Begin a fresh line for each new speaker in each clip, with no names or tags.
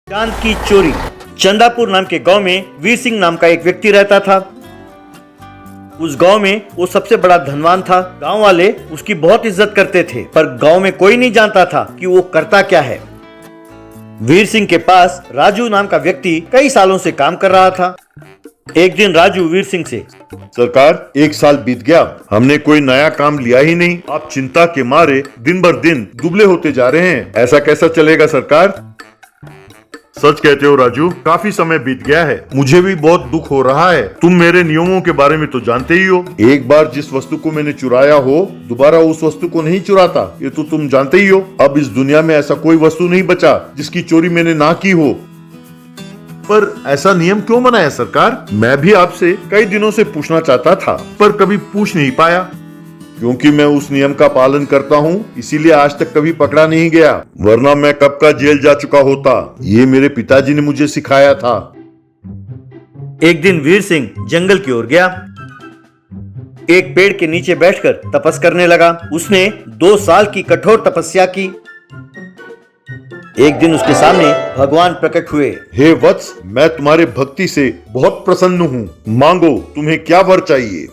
चांद की चोरी। चंदापुर नाम के गांव में वीर सिंह नाम का एक व्यक्ति रहता था। उस गांव में वो सबसे बड़ा धनवान था। गांव वाले उसकी बहुत इज्जत करते थे, पर गांव में कोई नहीं जानता था कि वो करता क्या है। वीर सिंह के पास राजू नाम का व्यक्ति कई सालों से काम कर रहा था। एक दिन राजू वीर सिंह से,
सरकार, 1 साल बीत गया, हमने कोई नया काम लिया ही नहीं। आप चिंता के मारे दिन भर दिन दुबले होते जा रहे हैं। ऐसा कैसा चलेगा सरकार? सच कहते हो राजू, काफी समय बीत गया है। मुझे भी बहुत दुख हो रहा है। तुम मेरे नियमों के बारे में तो जानते ही हो। एक बार जिस वस्तु को मैंने चुराया हो, दोबारा उस वस्तु को नहीं चुराता, ये तो तुम जानते ही हो। अब इस दुनिया में ऐसा कोई वस्तु नहीं बचा जिसकी चोरी मैंने ना की हो। पर ऐसा नियम क्यों बनाया सरकार? मैं भी आपसे कई दिनों से पूछना चाहता था, पर कभी पूछ नहीं पाया। क्योंकि मैं उस नियम का पालन करता हूँ, इसीलिए आज तक कभी पकड़ा नहीं गया, वरना मैं कब का जेल जा चुका होता। ये मेरे पिताजी ने मुझे सिखाया था।
एक दिन वीर सिंह जंगल की ओर गया। एक पेड़ के नीचे बैठकर तपस करने लगा। उसने 2 साल की कठोर तपस्या की। एक दिन उसके सामने भगवान प्रकट हुए।
हे वत्स, मैं तुम्हारे भक्ति से बहुत प्रसन्न हूँ। मांगो, तुम्हें क्या वर चाहिए?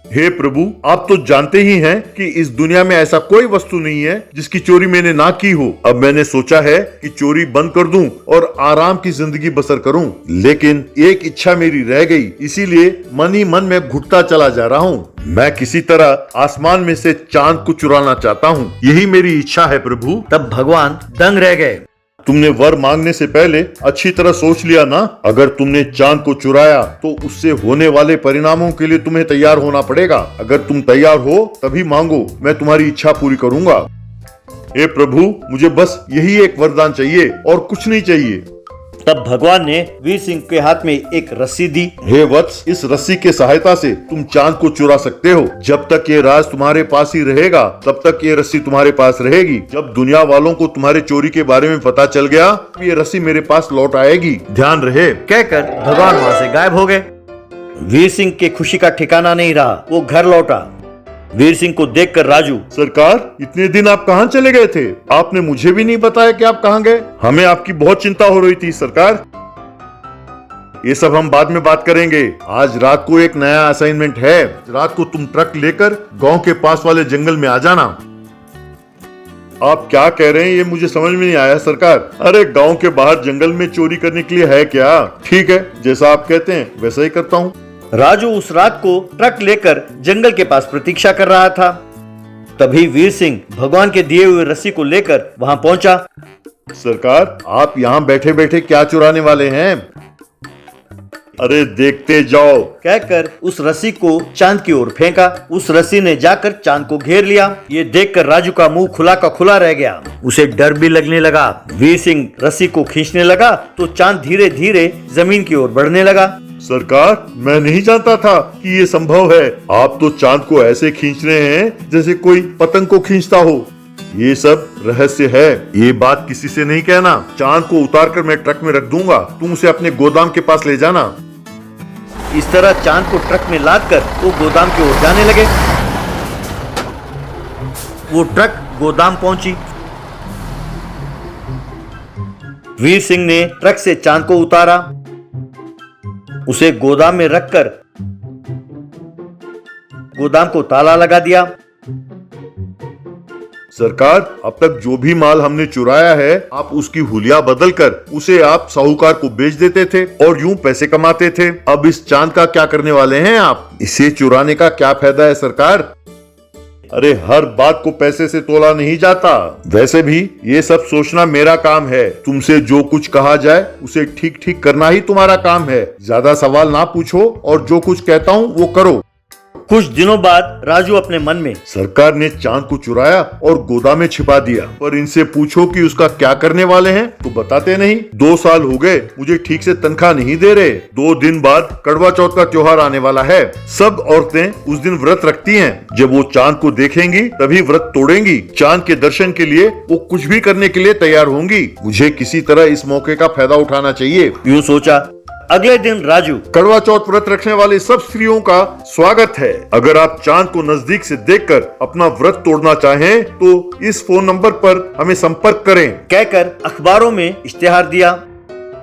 हे प्रभु, आप तो जानते ही हैं कि इस दुनिया में ऐसा कोई वस्तु नहीं है जिसकी चोरी मैंने ना की हो। अब मैंने सोचा है कि चोरी बंद कर दूं और आराम की जिंदगी बसर करूं, लेकिन एक इच्छा मेरी रह गई, इसीलिए मन ही मन में घुटता चला जा रहा हूं। मैं किसी तरह आसमान में से चांद को चुराना चाहता हूं। यही मेरी इच्छा है प्रभु।
तब भगवान दंग रह गए।
तुमने वर मांगने से पहले अच्छी तरह सोच लिया ना? अगर तुमने चांद को चुराया तो उससे होने वाले परिणामों के लिए तुम्हें तैयार होना पड़ेगा। अगर तुम तैयार हो तभी मांगो, मैं तुम्हारी इच्छा पूरी करूंगा। हे प्रभु, मुझे बस यही एक वरदान चाहिए और कुछ नहीं चाहिए।
तब भगवान ने वीर सिंह के हाथ में एक रस्सी दी।
हे वत्स, इस रस्सी के सहायता से तुम चांद को चुरा सकते हो। जब तक ये राज तुम्हारे पास ही रहेगा, तब तक ये रस्सी तुम्हारे पास रहेगी। जब दुनिया वालों को तुम्हारे चोरी के बारे में पता चल गया, ये रस्सी मेरे पास लौट आएगी। ध्यान रहे।
कहकर भगवान वहाँ से गायब हो गए। वीर सिंह के खुशी का ठिकाना नहीं रहा। वो घर लौटा। वीर सिंह को देखकर राजू,
सरकार, इतने दिन आप कहाँ चले गए थे? आपने मुझे भी नहीं बताया कि आप कहाँ गए। हमें आपकी बहुत चिंता हो रही थी सरकार। ये सब हम बाद में बात करेंगे। आज रात को एक नया असाइनमेंट है। रात को तुम ट्रक लेकर गांव के पास वाले जंगल में आ जाना। आप क्या कह रहे हैं ये मुझे समझ में नहीं आया सरकार। अरे गांव के बाहर जंगल में चोरी करने के लिए है क्या? ठीक है, जैसा आप कहते हैं वैसा ही करता हूँ।
राजू उस रात को ट्रक लेकर जंगल के पास प्रतीक्षा कर रहा था। तभी वीर सिंह भगवान के दिए हुए रस्सी को लेकर वहां पहुंचा।
सरकार, आप यहाँ बैठे बैठे क्या चुराने वाले हैं? अरे देखते जाओ,
कहकर उस रस्सी को चांद की ओर फेंका। उस रस्सी ने जाकर चांद को घेर लिया। ये देखकर राजू का मुंह खुला का खुला रह गया। उसे डर भी लगने लगा। वीर सिंह रस्सी को खींचने लगा तो चांद धीरे धीरे जमीन की ओर बढ़ने लगा।
सरकार, मैं नहीं जानता था कि ये संभव है। आप तो चांद को ऐसे खींच रहे हैं जैसे कोई पतंग को खींचता हो। ये सब रहस्य है। ये बात किसी से नहीं कहना। चांद को उतारकर मैं ट्रक में रख दूंगा। तुम उसे अपने गोदाम के पास ले जाना।
इस तरह चांद को ट्रक में लादकर वो गोदाम की ओर जाने लगे। वो ट्रक गोदाम पहुंची। वीर सिंह ने ट्रक से चांद को उतारा, उसे गोदाम में रखकर गोदाम को ताला लगा दिया।
सरकार, अब तक जो भी माल हमने चुराया है, आप उसकी हुलिया बदलकर उसे आप साहूकार को बेच देते थे और यूं पैसे कमाते थे। अब इस चांद का क्या करने वाले हैं आप? इसे चुराने का क्या फायदा है सरकार? अरे हर बात को पैसे से तोला नहीं जाता। वैसे भी ये सब सोचना मेरा काम है। तुमसे जो कुछ कहा जाए उसे ठीक ठीक करना ही तुम्हारा काम है। ज्यादा सवाल ना पूछो और जो कुछ कहता हूँ वो करो।
कुछ दिनों बाद राजू अपने मन में,
सरकार ने चांद को चुराया और गोदाम में छिपा दिया, पर इनसे पूछो कि उसका क्या करने वाले हैं तो बताते नहीं। 2 साल हो गए, मुझे ठीक से तनख्वाह नहीं दे रहे। 2 दिन बाद करवा चौथ का त्योहार आने वाला है। सब औरतें उस दिन व्रत रखती हैं। जब वो चांद को देखेंगी तभी व्रत तोड़ेंगी। चांद के दर्शन के लिए वो कुछ भी करने के लिए तैयार होंगी। मुझे किसी तरह इस मौके का फायदा उठाना चाहिए।
यूं सोचा। अगले दिन राजू
करवा चौथ व्रत रखने वाली सब स्त्रियों का स्वागत है। अगर आप चांद को नजदीक से देखकर अपना व्रत तोड़ना चाहें तो इस फोन नंबर पर हमें संपर्क करें
कहकर अखबारों में इश्तेहार दिया।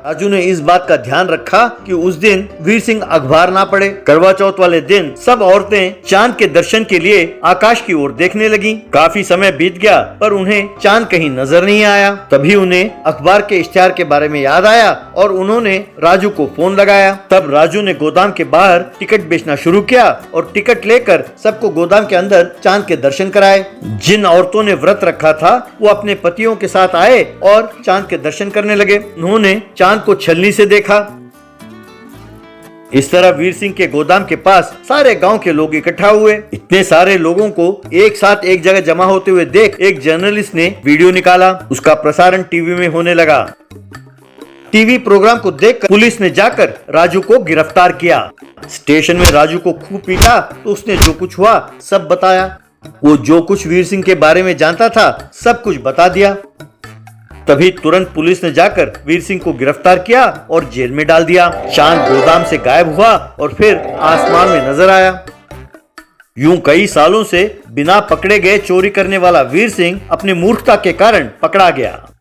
राजू ने इस बात का ध्यान रखा कि उस दिन वीर सिंह अखबार ना पढ़े। करवा चौथ वाले दिन सब औरतें चांद के दर्शन के लिए आकाश की ओर देखने लगी। काफी समय बीत गया पर उन्हें चांद कहीं नजर नहीं आया। तभी उन्हें अखबार के इश्तेहार के बारे में याद आया और उन्होंने राजू को फोन लगाया। तब राजू ने गोदाम के बाहर टिकट बेचना शुरू किया और टिकट लेकर सबको गोदाम के अंदर चांद के दर्शन कराए। जिन औरतों ने व्रत रखा था वो अपने पतियों के साथ आए और चांद के दर्शन करने लगे। उन्होंने चांद को छलनी से देखा। इस तरह वीर सिंह के गोदाम के पास सारे गांव के लोग इकट्ठा हुए। इतने सारे लोगों को एक साथ एक जगह जमा होते हुए देख एक जर्नलिस्ट ने वीडियो निकाला। उसका प्रसारण टीवी में होने लगा। टीवी प्रोग्राम को देखकर पुलिस ने जाकर राजू को गिरफ्तार किया। स्टेशन में राजू को खूब पीटा तो उसने जो कुछ हुआ सब बताया। वो जो कुछ वीर सिंह के बारे में जानता था सब कुछ बता दिया। तभी तुरंत पुलिस ने जाकर वीर सिंह को गिरफ्तार किया और जेल में डाल दिया। चांद गोदाम से गायब हुआ और फिर आसमान में नजर आया। यूं कई सालों से बिना पकड़े गए चोरी करने वाला वीर सिंह अपनी मूर्खता के कारण पकड़ा गया।